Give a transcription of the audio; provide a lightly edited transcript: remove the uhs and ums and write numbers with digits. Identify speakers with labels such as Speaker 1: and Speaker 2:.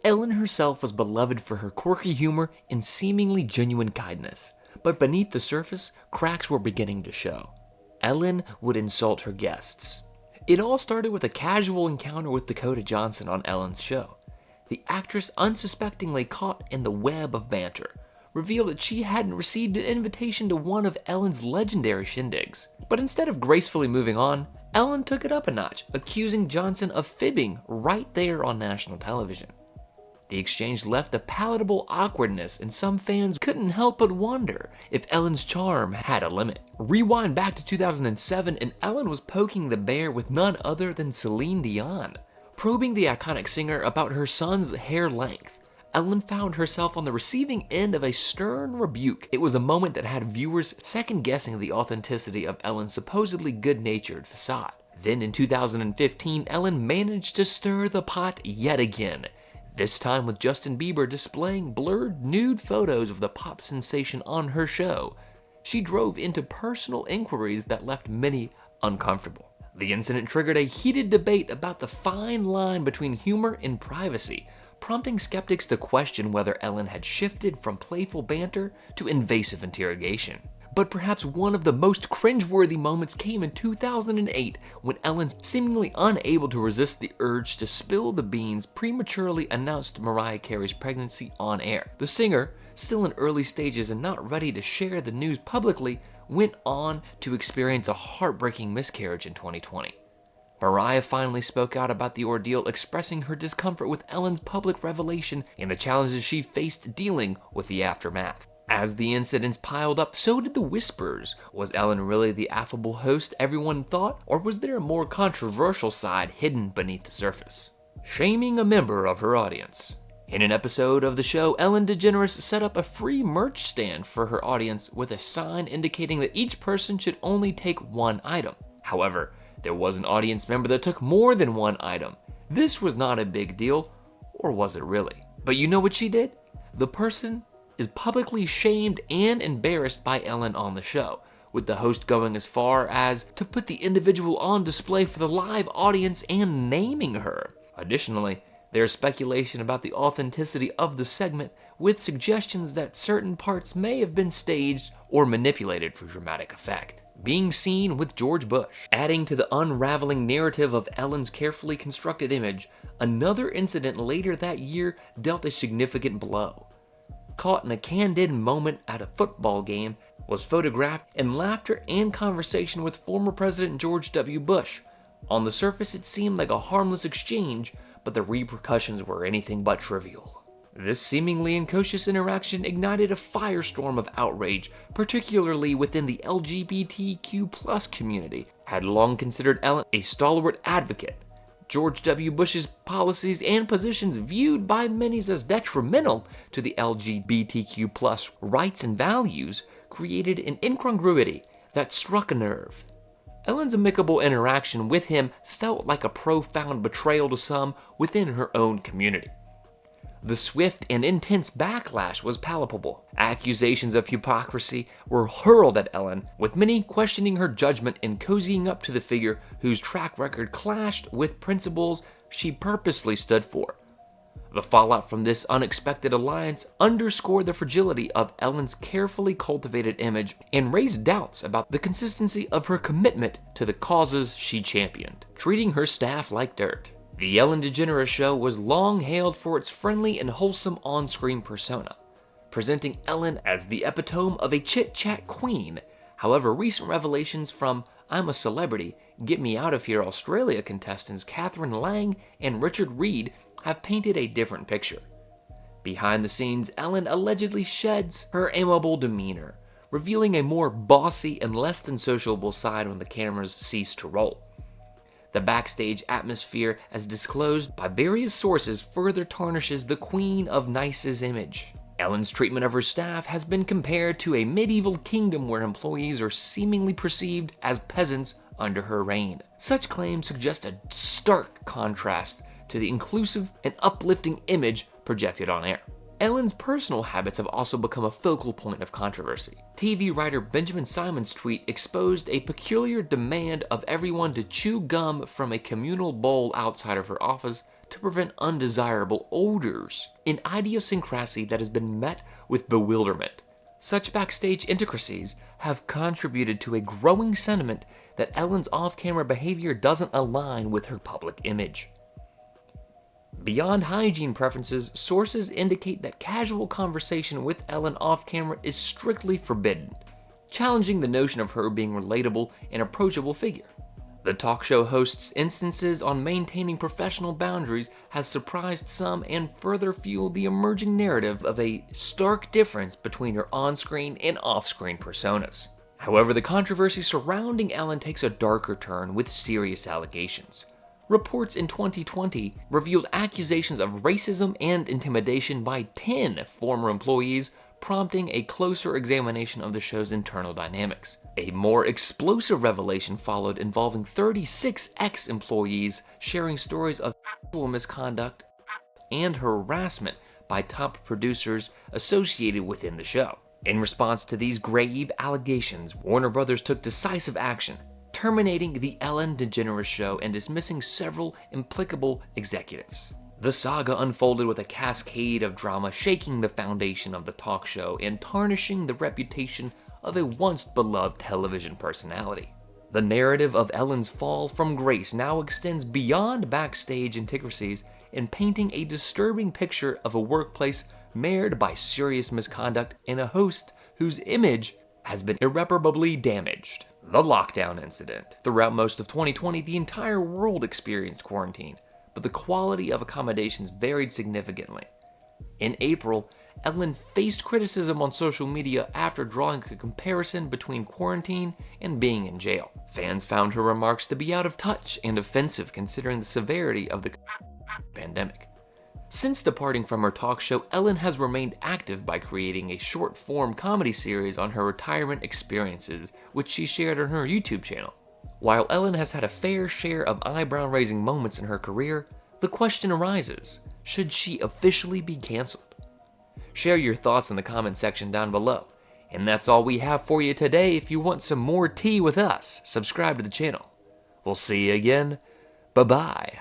Speaker 1: Ellen herself was beloved for her quirky humor and seemingly genuine kindness. But beneath the surface, cracks were beginning to show. Ellen would insult her guests. It all started with a casual encounter with Dakota Johnson on Ellen's show. The actress, unsuspectingly caught in the web of banter, revealed that she hadn't received an invitation to one of Ellen's legendary shindigs. But instead of gracefully moving on, Ellen took it up a notch, accusing Johnson of fibbing right there on national television. The exchange left a palatable awkwardness, and some fans couldn't help but wonder if Ellen's charm had a limit. Rewind back to 2007, and Ellen was poking the bear with none other than Celine Dion. Probing the iconic singer about her son's hair length, Ellen found herself on the receiving end of a stern rebuke. It was a moment that had viewers second-guessing the authenticity of Ellen's supposedly good-natured facade. Then in 2015, Ellen managed to stir the pot yet again, this time with Justin Bieber displaying blurred nude photos of the pop sensation on her show. She drove into personal inquiries that left many uncomfortable. The incident triggered a heated debate about the fine line between humor and privacy, prompting skeptics to question whether Ellen had shifted from playful banter to invasive interrogation. But perhaps one of the most cringeworthy moments came in 2008 when Ellen, seemingly unable to resist the urge to spill the beans, prematurely announced Mariah Carey's pregnancy on air. The singer, still in early stages and not ready to share the news publicly, went on to experience a heartbreaking miscarriage in 2020. Mariah finally spoke out about the ordeal, expressing her discomfort with Ellen's public revelation and the challenges she faced dealing with the aftermath. As the incidents piled up, so did the whispers. Was Ellen really the affable host everyone thought, or was there a more controversial side hidden beneath the surface? Shaming a member of her audience. In an episode of the show, Ellen Degeneres set up a free merch stand for her audience with a sign indicating that each person should only take one item. However, there was an audience member that took more than one item. This was not a big deal, or was it really? But you know what she did? The person is publicly shamed and embarrassed by Ellen on the show, with the host going as far as to put the individual on display for the live audience and naming her. Additionally, there's speculation about the authenticity of the segment, with suggestions that certain parts may have been staged or manipulated for dramatic effect. Being seen with George Bush. Adding to the unraveling narrative of Ellen's carefully constructed image, another incident later that year dealt a significant blow. Caught in a candid moment at a football game, was photographed in laughter and conversation with former President George W. Bush. On the surface, it seemed like a harmless exchange, but the repercussions were anything but trivial. This seemingly incautious interaction ignited a firestorm of outrage, particularly within the LGBTQ+ community. Had long considered Ellen a stalwart advocate, George W. Bush's policies and positions, viewed by many as detrimental to the LGBTQ+ rights and values, created an incongruity that struck a nerve. Ellen's amicable interaction with him felt like a profound betrayal to some within her own community. The swift and intense backlash was palpable. Accusations of hypocrisy were hurled at Ellen, with many questioning her judgment and cozying up to the figure whose track record clashed with principles she purposely stood for. The fallout from this unexpected alliance underscored the fragility of Ellen's carefully cultivated image and raised doubts about the consistency of her commitment to the causes she championed, treating her staff like dirt. The Ellen Degeneres Show was long hailed for its friendly and wholesome on-screen persona, presenting Ellen as the epitome of a chit-chat queen. However, recent revelations from I'm a Celebrity, Get Me Out of Here Australia contestants Catherine Lang and Richard Reed have painted a different picture. Behind the scenes, Ellen allegedly sheds her amiable demeanor, revealing a more bossy and less than sociable side when the cameras cease to roll. The backstage atmosphere, as disclosed by various sources, further tarnishes the Queen of Nice's image. Ellen's treatment of her staff has been compared to a medieval kingdom where employees are seemingly perceived as peasants under her reign. Such claims suggest a stark contrast to the inclusive and uplifting image projected on air. Ellen's personal habits have also become a focal point of controversy. TV writer Benjamin Simon's tweet exposed a peculiar demand of everyone to chew gum from a communal bowl outside of her office to prevent undesirable odors, an idiosyncrasy that has been met with bewilderment. Such backstage intricacies have contributed to a growing sentiment that Ellen's off-camera behavior doesn't align with her public image. Beyond hygiene preferences, sources indicate that casual conversation with Ellen off-camera is strictly forbidden, challenging the notion of her being relatable and approachable figure. The talk show host's instances on maintaining professional boundaries has surprised some and further fueled the emerging narrative of a stark difference between her on-screen and off-screen personas. However, the controversy surrounding Ellen takes a darker turn with serious allegations. Reports in 2020 revealed accusations of racism and intimidation by 10 former employees, prompting a closer examination of the show's internal dynamics. A more explosive revelation followed involving 36 ex-employees sharing stories of sexual misconduct and harassment by top producers associated within the show. In response to these grave allegations, Warner Brothers took decisive action, terminating the Ellen Degeneres show and dismissing several implicable executives. The saga unfolded with a cascade of drama shaking the foundation of the talk show and tarnishing the reputation of a once beloved television personality. The narrative of Ellen's fall from grace now extends beyond backstage intricacies in painting a disturbing picture of a workplace marred by serious misconduct and a host whose image has been irreparably damaged. The lockdown incident. Throughout most of 2020, the entire world experienced quarantine, but the quality of accommodations varied significantly. In April, Ellen faced criticism on social media after drawing a comparison between quarantine and being in jail. Fans found her remarks to be out of touch and offensive considering the severity of the pandemic. Since departing from her talk show, Ellen has remained active by creating a short-form comedy series on her retirement experiences, which she shared on her YouTube channel. While Ellen has had a fair share of eyebrow-raising moments in her career, the question arises, should she officially be canceled? Share your thoughts in the comment section down below. And that's all we have for you today. If you want some more tea with us, subscribe to the channel. We'll see you again. Bye-bye.